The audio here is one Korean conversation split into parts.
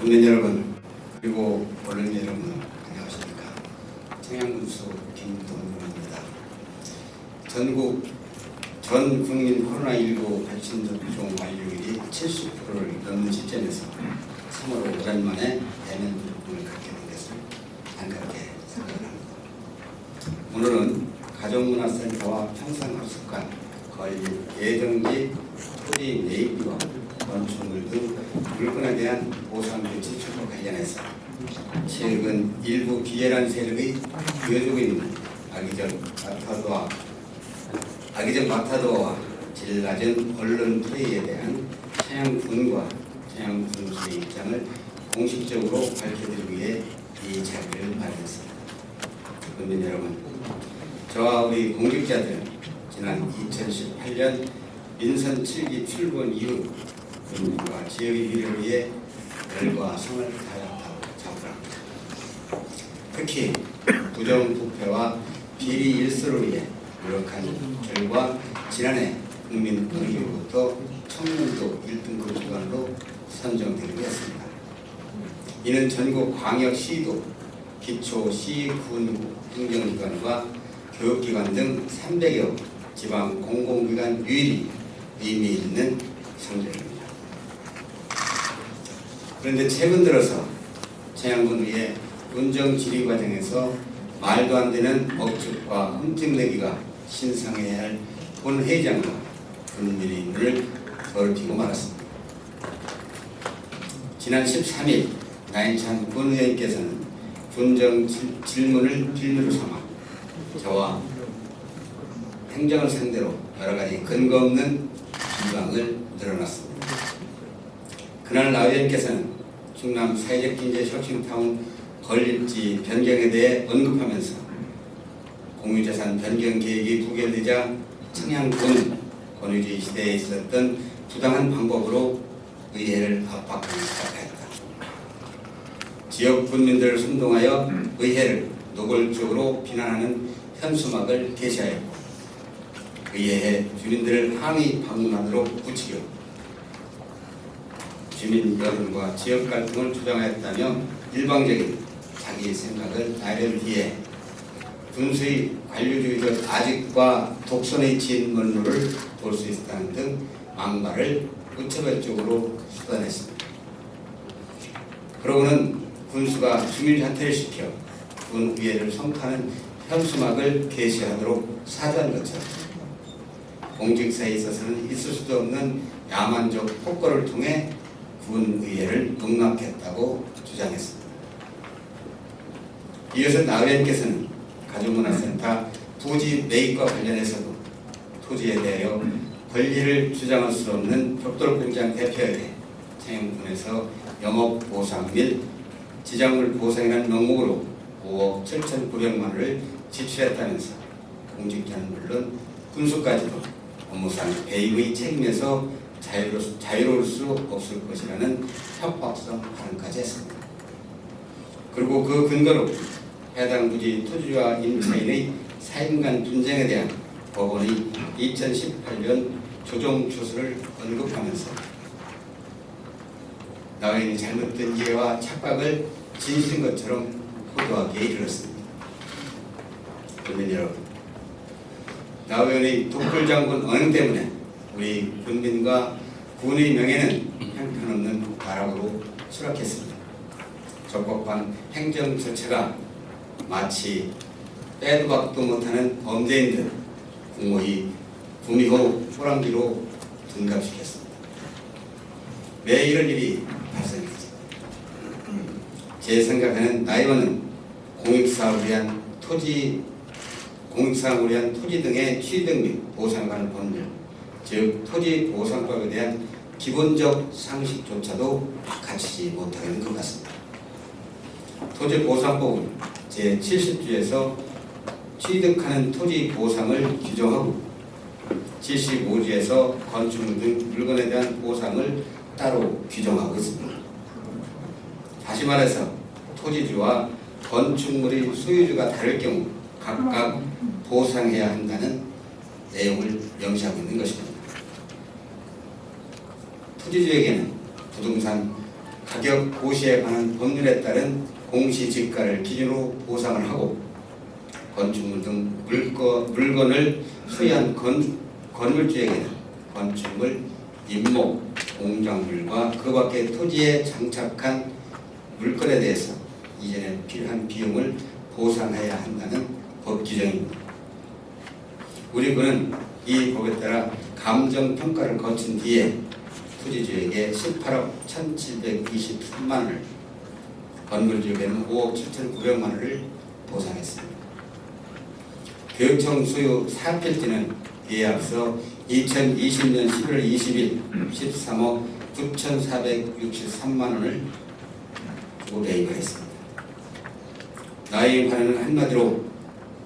국민 여러분, 그리고 언론 여러분, 안녕하십니까. 청양군수 김동문입니다. 전 국민 코로나19 백신 접종 완료율이 70%를 넘는 시점에서 3월 오랜만에 대면 브리핑을 갖게 된 것을 반갑게 생각합니다. 오늘은 가족문화센터와 평상학습관, 건립 예정지, 토지 매입비와 건축물 등 물건에 대한 보상비 지출과 관련해서 최근 일부 비열한 세력이 이어지고 있는 악의적 마타도와 질 낮은 언론 플레이에 대한 청양군과 청양군수의 입장을 공식적으로 밝혀드리기 위해 이 자리를 마련했습니다. 국민 여러분, 저와 우리 공직자들은 지난 2018년 민선 7기 출범 이후 국민과 지역의 미래를 위해 열과 성을 다하였다고 자부합니다. 특히 부정부패와 비리 일소를 위해 노력한 결과 지난해 국민의회로부터 청년도 1등급 기관으로 선정되기로 했습니다. 이는 전국 광역시도, 기초시, 군 행정기관과 교육기관 등 300여 지방 공공기관 유일히 의미 있는 성적입니다. 그런데 최근 들어서 청양군의회 운정질의 과정에서 말도 안 되는 억측과 흠집내기가 신상해야 할 본 회장과 군민의 눈을 더럽히고 말았습니다. 지난 13일 나인찬 군의원께서는 군정 질문을 빌미로 삼아 저와 행정을 상대로 여러 가지 근거 없는 비방을 늘어놨습니다. 그날 나 의원께서는 충남 사회적 경제 혁신타운 건립지 변경에 대해 언급하면서 공유재산 변경 계획이 부결되자 청양군 권위주의 시대에 있었던 부당한 방법으로 의회를 압박하기 시작하였다. 지역 군민들을 선동하여 의회를 노골적으로 비난하는 현수막을 게시하였고 의회에 주민들을 항의 방문하도록 부추겨 주민 여론과 지역 갈등을 주장하였다며 일방적인 자기 생각을 나열한 뒤에 군수의 관료주의적 아직과 독선의 진면로를 볼 수 있다는 등 망발을 무차별적으로 수단했습니다. 그러고는 군수가 주민사퇴를 시켜 군의회를 성토하는 현수막을 게시하도록 사주한 것처럼 공직사에 있어서는 있을 수도 없는 야만적 폭거를 통해 군의회를 농락했다고 주장했습니다. 이어서 나 의원께서는 가족문화센터 부지 매입과 관련해서도 토지에 대하여 권리를 주장할 수 없는 벽돌공장 대표에게 청양군에서 영업보상 및 지장물 보상이라는 명목으로 5억 7,900만 원을 지출했다면서 공직자는 물론 군수까지도 업무상 배임의 책임에서 자유로울 수 없을 것이라는 협박성 발언까지 했습니다. 그리고 그 근거로 해당 부지 토지와 임차인의 사인간 분쟁에 대한 법원의 2018년 조정 추수를 언급하면서 나 의원이 잘못된 이해와 착각을 진실인 것처럼 호도하기에 이르렀습니다. 국민 여러분, 나 의원의 독불장군 언행 때문에 우리 군민과 군의 명예는 형편없는 가락으로 추락했습니다. 적법한 행정 절차가 마치 빼도 박도 못하는 범죄인 듯 공무의 구미호 호랑기로 둔갑시켰습니다. 왜 이런 일이 발생했지? 제 생각에는 나 의원은 공익사업을 위한 토지 등의 취득 및 보상관을 법률, 즉 토지보상법에 대한 기본적 상식조차도 갖추지 못하는 것 같습니다. 토지보상법은 제70조에서 취득하는 토지 보상을 규정하고 75조에서 건축물 등 물건에 대한 보상을 따로 규정하고 있습니다. 다시 말해서 토지주와 건축물의 소유주가 다를 경우 각각 보상해야 한다는 내용을 명시하고 있는 것입니다. 토지주에게는 부동산 가격 고시에 관한 법률에 따른 공시지가를 기준으로 보상을 하고 건축물 등 물건을 수리한 건물주에게는 건축물, 임목, 공작물과 그 밖의 토지에 장착한 물건에 대해서 이전에 필요한 비용을 보상해야 한다는 법 규정입니다. 우리 군은 이 법에 따라 감정평가를 거친 뒤에 토지주에게 18억 1,723만 원을, 건물주에게는 5억 7,900만 원을 보상했습니다. 교육청 소유 사필지는 이에 앞서 2020년 11월 20일 13억 9,463만 원을 주고 매입을 했습니다. 나의 반응은 한마디로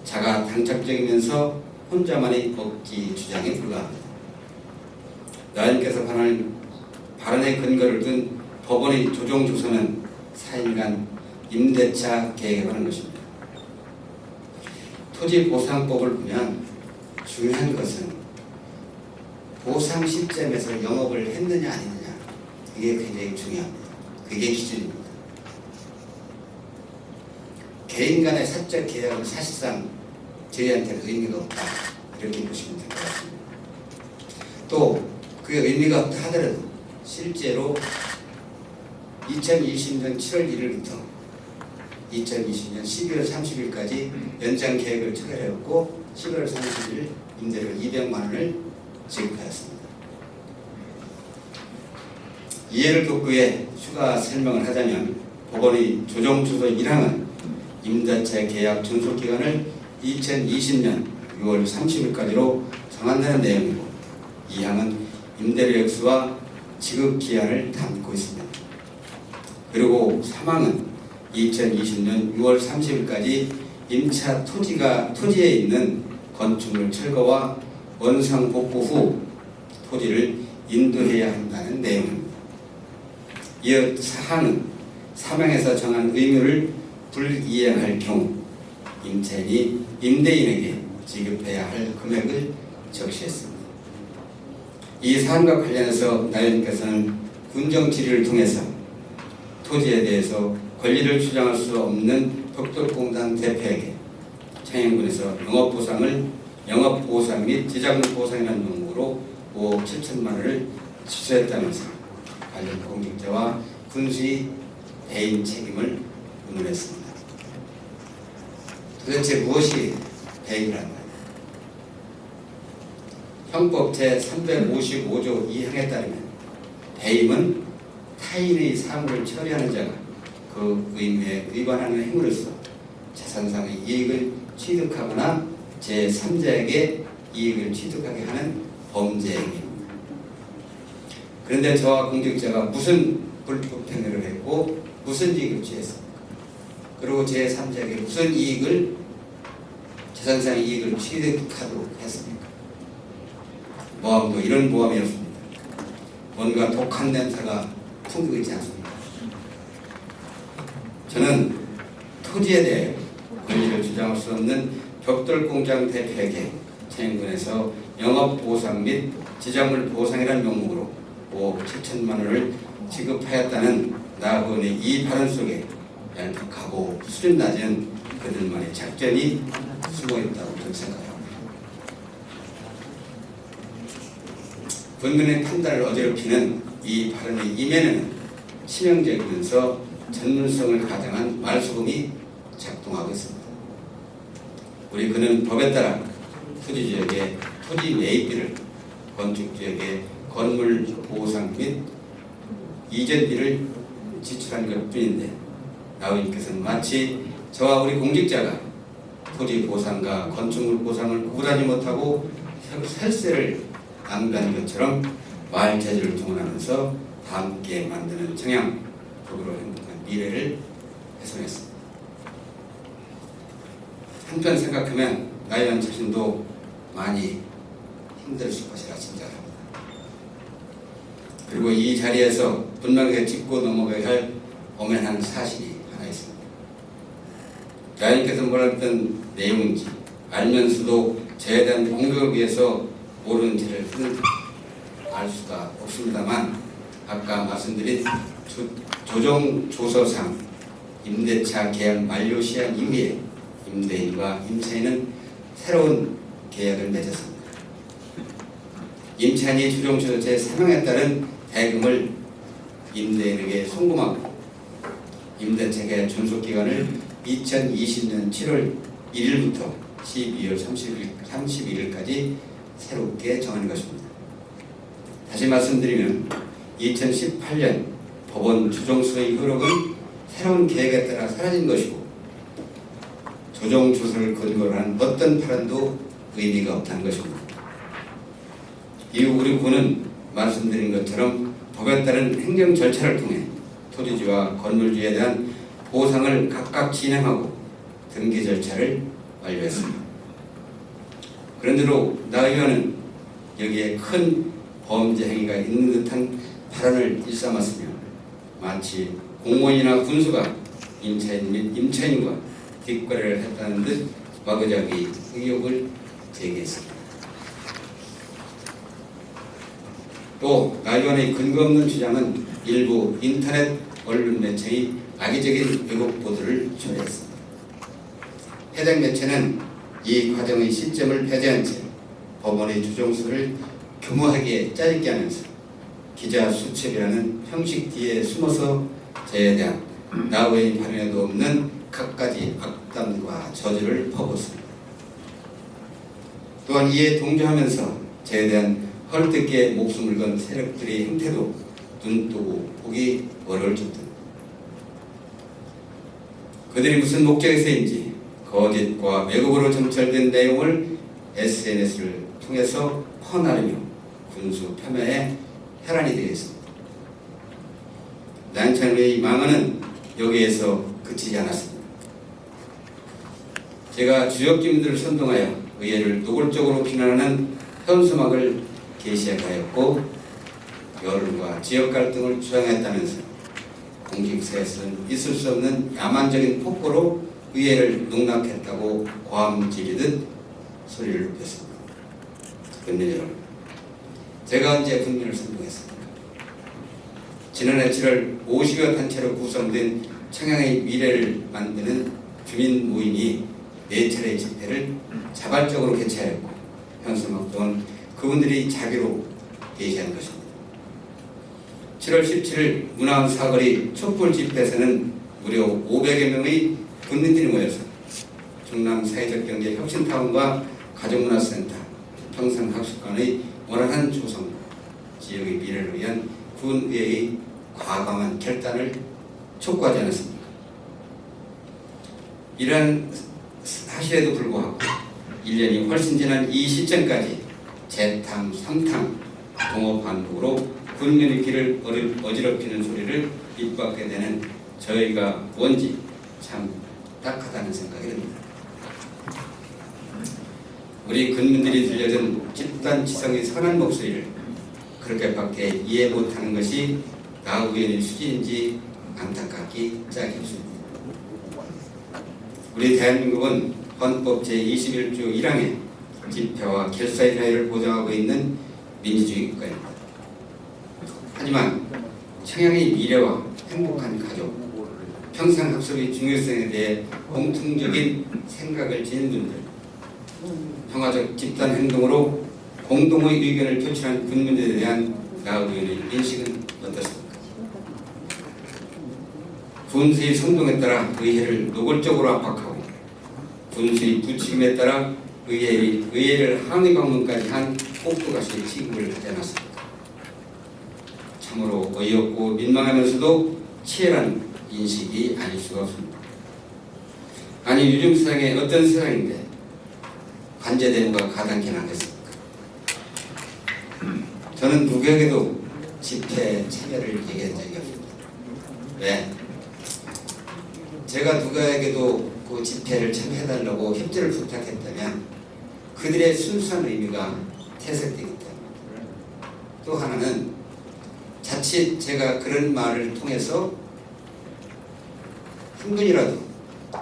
자가 당착적이면서 혼자만의 억지 주장에 불과합니다. 나님께서 발언의 근거를 둔 법원의 조정 조서는 4일간 임대차 계획에 관한 것입니다. 토지보상법을 보면 중요한 것은 보상 시점에서 영업을 했느냐 아니느냐, 이게 굉장히 중요합니다. 그게 기준입니다. 개인 간의 사적 계약은 사실상 저희한테는 의미가 없다, 이렇게 보시면 될 것 같습니다. 또 그게 의미가 없다 하더라도 실제로 2020년 7월 1일부터 2020년 12월 30일까지 연장 계획을 체결했고 11월 30일 임대료 200만 원을 지급하였습니다. 이해를 돕기 위해 추가 설명을 하자면 법원의 조정조서 1항은 임대차 계약 존속기간을 2020년 6월 30일까지로 정한다는 내용이고 2항은 임대료 액수와 지급기한을 담고 있습니다. 그리고 3항은 2020년 6월 30일까지 임차 토지에 있는 건축물 철거와 원상 복구 후 토지를 인도해야 한다는 내용입니다. 이어 4항은 사망에서 정한 의무를 불이행할 경우 임차인이 임대인에게 지급해야 할 금액을 적시했습니다. 이 사안과 관련해서 나연님께서는 군정 질의를 통해서 토지에 대해서 권리를 주장할 수 없는 벽돌공단 대표에게 청양군에서 영업보상 및 지자금 보상이라는 명목으로 5억 7천만 원을 취소했다면서 관련 공직자와 군수의 배임 책임을 의논했습니다. 도대체 무엇이 배임이란 말이에요? 형법 제355조 2항에 따르면 배임은 타인의 사물을 처리하는 자가 그 의무에 위반하는 행위로서 재산상의 이익을 취득하거나 제3자에게 이익을 취득하게 하는 범죄 행위입니다. 그런데 저와 공직자가 무슨 불법 행위를 했고 무슨 이익을 취했습니까? 그리고 제3자에게 무슨 이익을, 재산상의 이익을 취득하도록 했습니까? 모함도 이런 모함이었습니다. 뭔가 독한 냄새가 풍기고 있지 않습니까? 저는 토지에 대해 권리를 주장할 수 없는 벽돌공장 대표에게 청양군에서 영업보상 및 지자물 보상이라는 명목으로 5억 7천만 원을 지급하였다는 나 의원의 이 발언 속에 얄팍하고 수준 낮은 그들만의 작전이 숨어있다고 저는 생각합니다. 군민의 판단을 어지럽히는 이 발언의 이면에는 치명적이면서 전문성을 가장한 말소금이 작동하고 있습니다. 우리 그는 법에 따라 토지주에게 토지 매입비를, 건축주에게 건물 보상 및 이전비를 지출한 것뿐인데 나의원께서는 마치 저와 우리 공직자가 토지 보상과 건축물 보상을 구분하지 못하고 혈세를 낭비하는 것처럼 말재주를 동원하면서 함께 만드는 청양 법으로 행복한 미래를 훼손했습니다. 한편 생각하면 나의원 자신도 많이 힘들었을 것이라 짐작합니다. 그리고 이 자리에서 분명하게 짚고 넘어가야 할 엄연한 사실이 하나 있습니다. 나의원께서 말했던 내용인지 알면서도 저에 대한 공격을 위해서 모르는 죄를 알 수가 없습니다만, 아까 말씀드린 조정조서상 임대차 계약 만료 시한 이후에 임대인과 임차인은 새로운 계약을 맺었습니다. 임차인이 조정조서 제3항에 따른 대금을 임대인에게 송금하고 임대차 계약 존속기간을 2020년 7월 1일부터 12월 31일까지 새롭게 정하는 것입니다. 다시 말씀드리면 2018년 법원 조정수의 효력은 새로운 계획에 따라 사라진 것이고 조정조서를 근거로 한 어떤 파란도 의미가 없다는 것입니다. 이후 우리 군은 말씀드린 것처럼 법에 따른 행정 절차를 통해 토지주와 건물주에 대한 보상을 각각 진행하고 등기 절차를 완료했습니다. 그런데도 나 의원은 여기에 큰 범죄 행위가 있는 듯한 발언을 일삼았으며 마치 공무원이나 군수가 임차인 및 임차인과 뒷거래를 했다는 듯 마구잡이 의혹을 제기했습니다. 또 나 의원의 근거 없는 주장은 일부 인터넷 언론 매체의 악의적인 왜곡 보도를 초래했습니다. 해당 매체는 이 과정의 시점을 배제한 채 법원의 조정수를 교모하게 짜릿게 하면서 기자 수첩이라는 형식 뒤에 숨어서 저에 대한 나 의원의 발언에도 없는 갖가지 악담과 저주를 퍼붓습니다. 또한 이에 동조하면서 저에 대한 헐뜯게 목숨을 건 세력들의 행태도 눈뜨고 보기 어려울 정도입니다. 그들이 무슨 목적에서인지 거짓과 왜곡으로 점철된 내용을 SNS를 통해서 퍼나르며 군수 폄하에 혈안이 되겠습니다. 난창의 망언은 여기에서 그치지 않았습니다. 제가 주역주민들을 선동하여 의회를 노골적으로 비난하는 현수막을 게시하였고 여론과 지역 갈등을 주장했다면서 공직사에서는 있을 수 없는 야만적인 폭거로 의회를 농락했다고 고함지르듯 소리를 높였습니다. 국민 여러분, 제가 언제 국민을 선동했습니까? 지난해 7월 50여 단체로 구성된 청양의 미래를 만드는 주민 모임이 4차례 집회를 자발적으로 개최하였고 현수막 또한 그분들이 자기로 게시한 것입니다. 7월 17일 문화원 사거리 촛불 집회에서는 무려 500여 명의 군민들이 모여서 충남 사회적경제 혁신타운과 가족문화센터, 평산학습관의 원활한 조성, 지역의 미래를 위한 군의회의 과감한 결단을 촉구하지 않았습니까? 이러한 사실에도 불구하고 1년이 훨씬 지난 이 시점까지 재탕, 3탕, 동업 반복으로 군민의 길을 어지럽히는 소리를 입밖에 내는 저희가 뭔지 참 딱하다는 생각이 듭니다. 우리 군민들이 들려준 집단지성의 선한 목소리를 그렇게밖에 이해 못하는 것이 나 의원의 수지인지 안타깝기 짝이 없습니다. 우리 대한민국은 헌법 제21조 1항에 집회와 결사의 자유를 보장하고 있는 민주주의 국가입니다. 하지만 청양의 미래와 행복한 가족, 평생학습의 중요성에 대해 공통적인 생각을 지닌 분들, 평화적 집단 행동으로 공동의 의견을 표출한 군민들에 대한 나 의원의 인식은 어떻습니까? 군수의 선동에 따라 의회를 노골적으로 압박하고 군수의 부추김에 따라 의회를 항의 방문까지 한 꼭두가시 취급을 하지 않았습니까? 참으로 어이없고 민망하면서도 치열한 인식이 아닐 수가 없습니다. 아니 요즘 세상에 어떤 세상인데 관제됨과 가당키 나겠습니까? 저는 누구에게도 집회 참여를 얘기한 적이 없습니다. 왜? 제가 누구에게도 그 집회를 참여해달라고 협조를 부탁했다면 그들의 순수한 의미가 퇴색되기 때문에, 또 하나는 자칫 제가 그런 말을 통해서 한 분이라도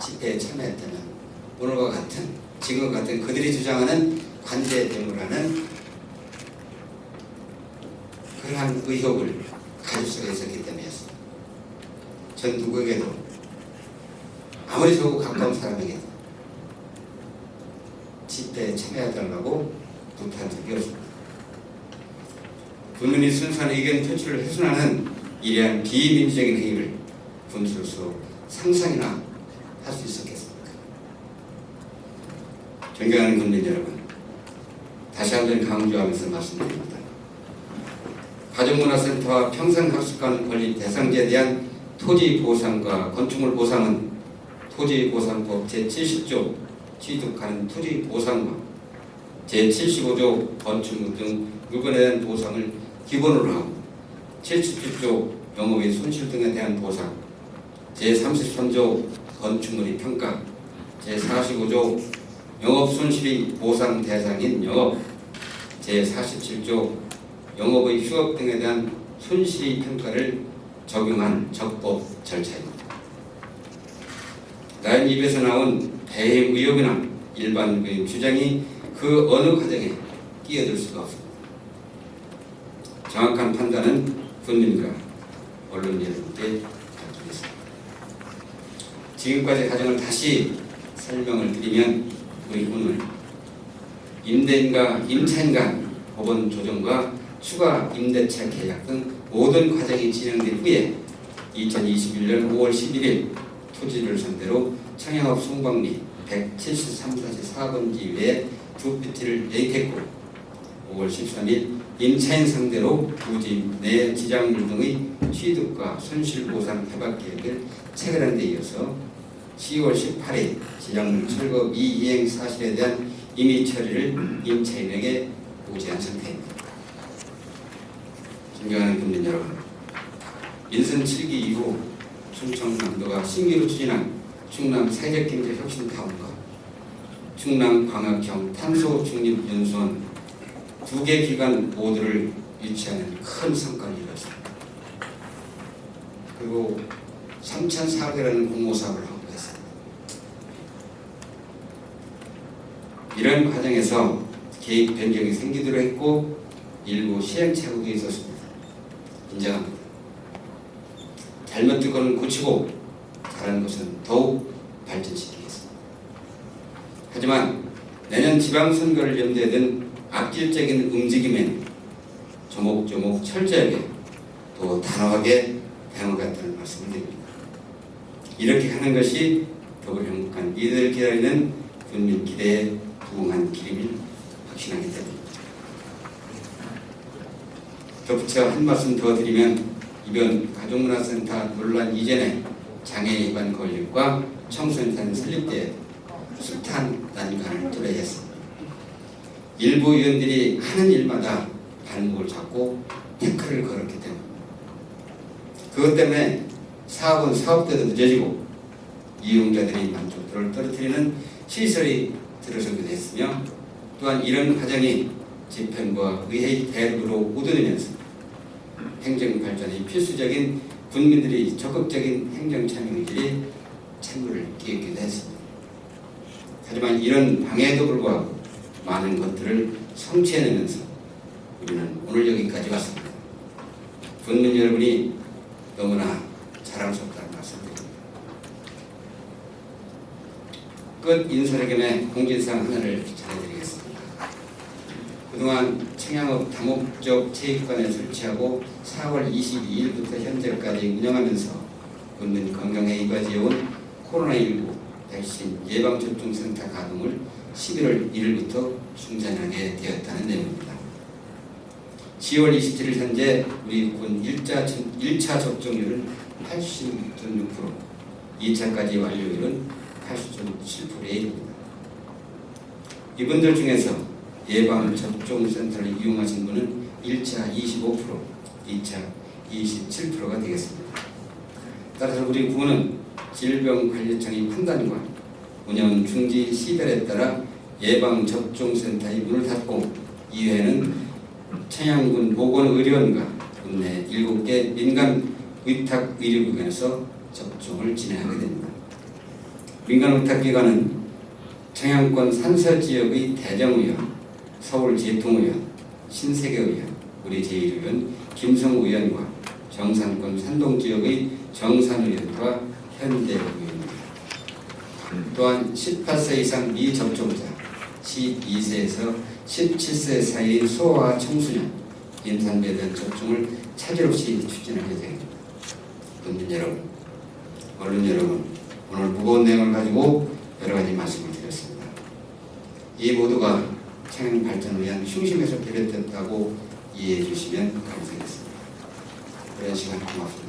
집회에 참여했다면 오늘과 같은, 지금과 같은 그들이 주장하는 관제됨을 하는 그러한 의혹을 가질 수가 있었기 때문이었습니다. 전 누구에게도 아무리 저하고 가까운 사람에게도 집회에 참여해달라고 부탁한 적이 없습니다. 군민이 순수한 의견 표출을 훼손하는 이러한 비민주적인 행위를 군수로서 상상이나 할 수 있었겠습니까? 존경하는 군민 여러분, 다시 한번 강조하면서 말씀드립니다. 가족문화센터와 평생학습관 건립 대상자에 대한 토지 보상과 건축물 보상은 토지보상법 제70조 취득하는 토지 보상과 제75조 건축물 등 물건에 대한 보상을 기본으로 하고 77조 영업의 손실 등에 대한 보상, 제33조 건축물의 평가, 제45조 영업 손실의 보상 대상인 영업, 제47조 영업의 휴업 등에 대한 손실의 평가를 적용한 적법 절차입니다. 나의 입에서 나온 배임 의혹이나 일반 주장이 그 어느 과정에 끼어들 수가 없습니다. 정확한 판단은 국민과 언론 여러분께 부탁드리겠습니다. 지금까지 과정을 다시 설명을 드리면 우리 오늘 임대인과 임차인 간 법원 조정과 추가 임대차 계약 등 모든 과정이 진행된 후에 2021년 5월 11일 토지를 상대로 청양읍 송광리 173-4번지 외에 두 피티를 예익했고 5월 13일 임차인 상대로 부지 내 지장물 등의 취득과 손실보상 협약 계획을 체결한 데 이어서 10월 18일 지장물 철거 미이행 사실에 대한 임의 처리를 임차인에게 보고한 상태입니다. 존경하는 국민 여러분, 인선 7기 이후 충청남도가 신규로 추진한 충남 사회적경제혁신타운과 충남광역형 탄소중립연수원 두 개 기관 모두를 유치하는 큰 성과를 이뤘습니다. 그리고 3,400이라는 공모사업을 하고 있습니다. 이런 과정에서 계획 변경이 생기도록 했고 일부 시행착오도 있었습니다. 인정합니다. 잘못된 것은 고치고 잘한 것은 더욱 발전시키겠습니다. 하지만 내년 지방선거를 염두에 둔 악질적인 움직임에 조목조목 철저하게 또 단호하게 대응하겠다는 말씀을 드립니다. 이렇게 하는 것이 더불어 행복한 이들을 기다리는 국민 기대에 부응한 길임을 확신하기 때문입니다. 덧붙여 한 말씀 더 드리면 이번 가족문화센터 논란 이전에 장애인 위반 권력과 청소년단 설립때 숱한 난관을 뚫어야 했습니다. 일부 의원들이 하는 일마다 발목을 잡고 태클을 걸었기 때문입니다. 그것 때문에 사업은 사업대로 늦어지고 이용자들의 만족도를 떨어뜨리는 시설이 들어서기도 했으며 또한 이런 과정이 집행부와 의회의 대립으로 우두되면서 행정 발전의 필수적인 국민들의 적극적인 행정 참여 의지에 찬물을 끼얹기도 했습니다. 하지만 이런 방해에도 불구하고 많은 것들을 성취해내면서 우리는 오늘 여기까지 왔습니다. 국민 여러분이 너무나 자랑스럽다는 말씀드립니다. 끝 인사회견의 공지사항 하나를 전해드리겠습니다. 그동안 청양읍 다목적 체육관을 설치하고 4월 22일부터 현재까지 운영하면서 국민 건강에 이바지해온 코로나19 백신 예방접종센터 가동을 11월 1일부터 중단하게 되었다는 내용입니다. 10월 27일 현재 우리 군 1차 접종률은 80.6%, 2차까지 완료율은 80.7%에 이릅니다. 이분들 중에서 예방접종센터를 이용하신 분은 1차 25%, 2차 27%가 되겠습니다. 따라서 우리 군은 질병관리청의 판단과 운영 중지 시별에 따라 예방접종센터의 문을 닫고 이후에는 청양군 보건의료원과 국내 7개 민간 의탁의료기관에서 접종을 진행하게 됩니다. 민간 의탁기관은 청양권 산서지역의 대정의원, 서울제통의원, 신세계의원, 우리 제1의원 김성우 의원과 정산권 산동지역의 정산 의원과 현대 의원입니다. 또한 18세 이상 미접종자, 12세에서 17세 사이인 소아 청소년, 임산부에 대한 접종을 차질 없이 추진할 예정입니다. 국민 여러분, 언론 여러분, 오늘 무거운 내용을 가지고 여러 가지 말씀을 드렸습니다. 이 모두가 창의 발전을 위한 흉심에서 비롯됐다고 이해해 주시면 감사하겠습니다. 오랜 시간 고맙습니다.